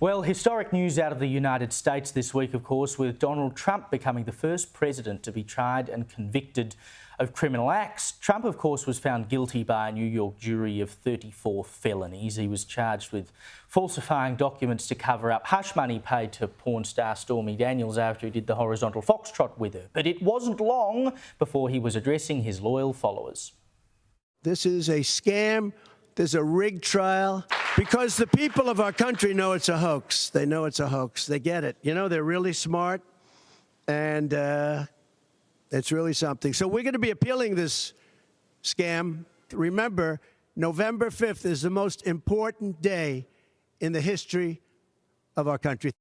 Well, historic news out of the United States this week, of course, with Donald Trump becoming the first president to be tried and convicted of criminal acts. Trump, of course, was found guilty by a New York jury of 34 felonies. He was charged with falsifying documents to cover up hush money paid to porn star Stormy Daniels after he did the horizontal foxtrot with her. But it wasn't long before he was addressing his loyal followers. This is a scam. There's a rigged trial because the people of our country know it's a hoax. They know it's a hoax. They get it. You know, they're really smart, and it's really something. So we're going to be appealing this scam. Remember, November 5th is the most important day in the history of our country.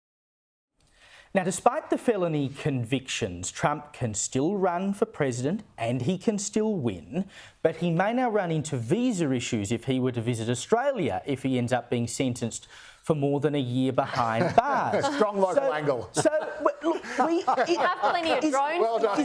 Now, despite the felony convictions, Trump can still run for president and he can still win, but he may now run into visa issues if he were to visit Australia if he ends up being sentenced for more than a year behind bars. Strong local angle. So, look, we have plenty of drones. Well done.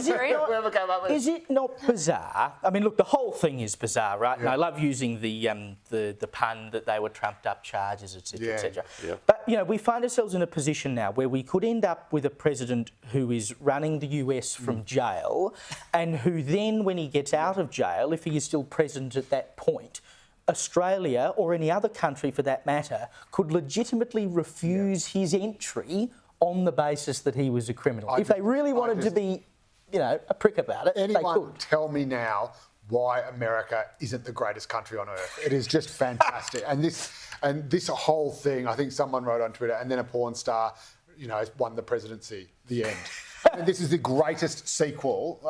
Is it not bizarre? I mean, look, the whole thing is bizarre, right? Yeah. And I love using the pun that they were trumped up charges, etc., etc. Yeah. But you know, we find ourselves in a position now where we could end up with a president who is running the US from jail, and who then, when he gets out of jail, if he is still president at that point, Australia, or any other country for that matter, could legitimately refuse his entry on the basis that he was a criminal. If they really wanted to be, you know, a prick about it, they could. Tell me now why America isn't the greatest country on earth. It is just fantastic. and this whole thing, I think someone wrote on Twitter, and then a porn star, you know, won the presidency. The end. And this is the greatest sequel.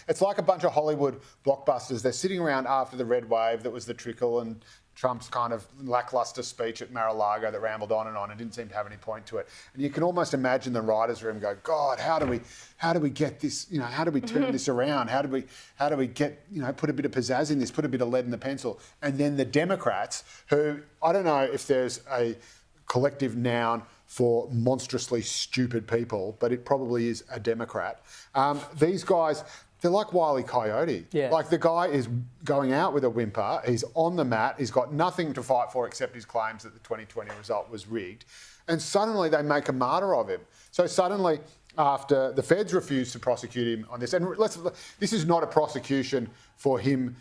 It's like a bunch of Hollywood blockbusters. They're sitting around after the red wave that was the trickle and Trump's kind of lacklustre speech at Mar-a-Lago that rambled on and didn't seem to have any point to it. And you can almost imagine the writers' room go, God, how do we get this, you know, how do we turn this around? How do we get, you know, put a bit of pizzazz in this, put a bit of lead in the pencil? And then the Democrats, who, I don't know if there's a collective noun for monstrously stupid people, but it probably is a Democrat. These guys, they're like Wile E. Coyote. Yeah. Like, the guy is going out with a whimper, he's on the mat, he's got nothing to fight for except his claims that the 2020 result was rigged. And suddenly they make a martyr of him. So suddenly, after the feds refused to prosecute him on this, and this is not a prosecution for him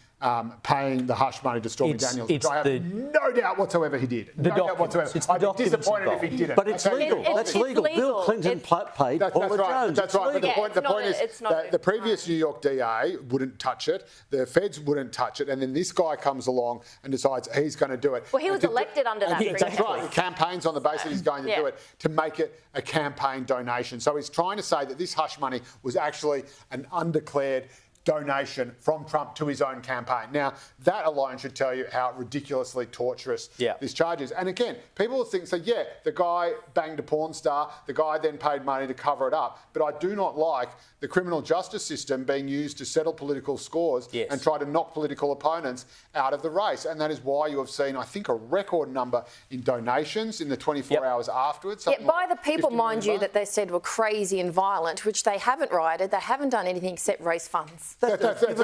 paying the hush money to Stormy Daniels, which I have no doubt whatsoever he did. No doubt whatsoever. I'd be disappointed if he didn't. But it's legal. That's legal. Bill Clinton paid Paula Jones. That's right. But the point is that the previous New York DA wouldn't touch it. The feds wouldn't touch it. And then this guy comes along and decides he's going to do it. Well, he was elected under that. That's right. Campaigns on the basis he's going to do it to make it a campaign donation. So he's trying to say that this hush money was actually an undeclared donation from Trump to his own campaign. Now, that alone should tell you how ridiculously torturous this charge is. And again, people will think, yeah, the guy banged a porn star, the guy then paid money to cover it up. But I do not like the criminal justice system being used to settle political scores and try to knock political opponents out of the race. And that is why you have seen, I think, a record number in donations in the 24 hours afterwards. Yeah, by the people, mind you, that they said were crazy and violent, which they haven't rioted. They haven't done anything except raise funds. That's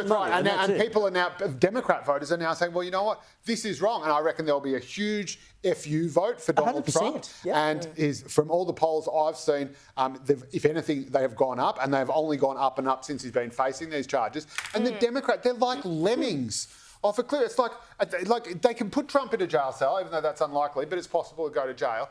right. And people are now, Democrat voters are now saying, well, you know what, this is wrong. And I reckon there'll be a huge FU vote for Donald Trump. And from all the polls I've seen, if anything, they have gone up, and they've only gone up and up since he's been facing these charges. And the Democrat, they're like lemmings off a cliff. It's like they can put Trump in a jail cell, even though that's unlikely, but it's possible to go to jail.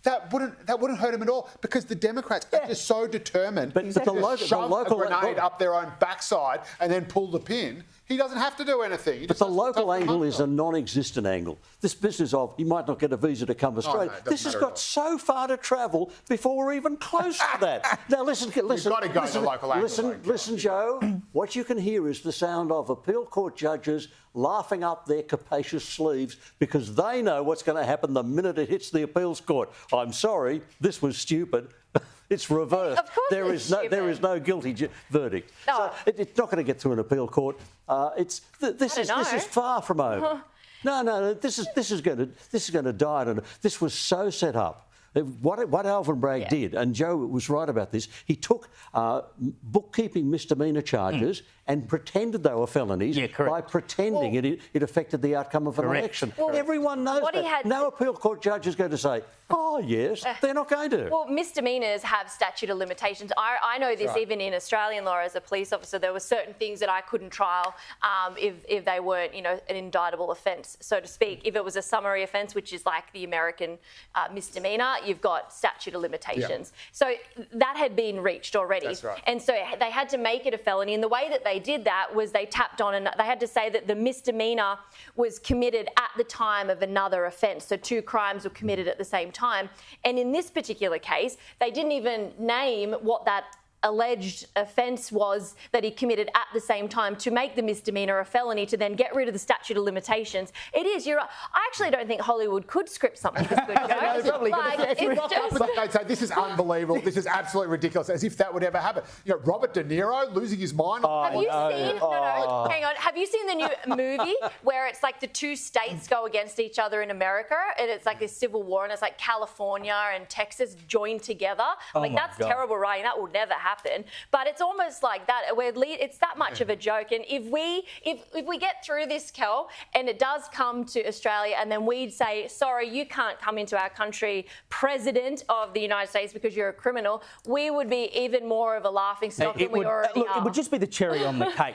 That wouldn't hurt him at all, because the Democrats are just so determined to shove a grenade up their own backside and then pull the pin. He doesn't have to do anything. But the local angle is a non-existent angle. This business of he might not get a visa to come to Australia, this has got so far to travel before we're even close to that. Now listen. You've got to go to the local angle. Listen, Joe. What you can hear is the sound of appeal court judges laughing up their capacious sleeves because they know what's going to happen the minute it hits the appeals court. I'm sorry, this was stupid. It's reversed. Of course there is no guilty verdict. No. So it's not going to get through an appeal court. This is far from over. No. This is going to die. This was so set up. What Alvin Bragg did, and Joe was right about this, he took bookkeeping misdemeanour charges and pretended they were felonies by pretending it affected the outcome of an election. Well, everyone knows that. No appeal court judge is going to say, oh, yes, they're not going to. Well, misdemeanors have statute of limitations. I know this even in Australian law as a police officer. There were certain things that I couldn't trial if they weren't, an indictable offence, so to speak. If it was a summary offence, which is like the American misdemeanour, you've got statute of limitations. So that had been reached already. That's right. And so they had to make it a felony. And the way that they did that was they tapped on and they had to say that the misdemeanour was committed at the time of another offence. So 2 crimes were committed at the same time. And in this particular case, they didn't even name what that alleged offence was that he committed at the same time to make the misdemeanour a felony to then get rid of the statute of limitations. It is. I actually don't think Hollywood could script something this good. They'd say, this is unbelievable. This is absolutely ridiculous. As if that would ever happen. Robert De Niro losing his mind. Have you seen? No, hang on. Have you seen the new movie where it's like the 2 states go against each other in America, and it's like this civil war, and it's like California and Texas joined together? That's terrible writing. That will never happen. But it's almost like that. It's that much of a joke. And if we get through this, Kel, and it does come to Australia, and then we'd say, sorry, you can't come into our country, President of the United States, because you're a criminal, we would be even more of a laughing stock than we already are. It would just be the cherry on the cake.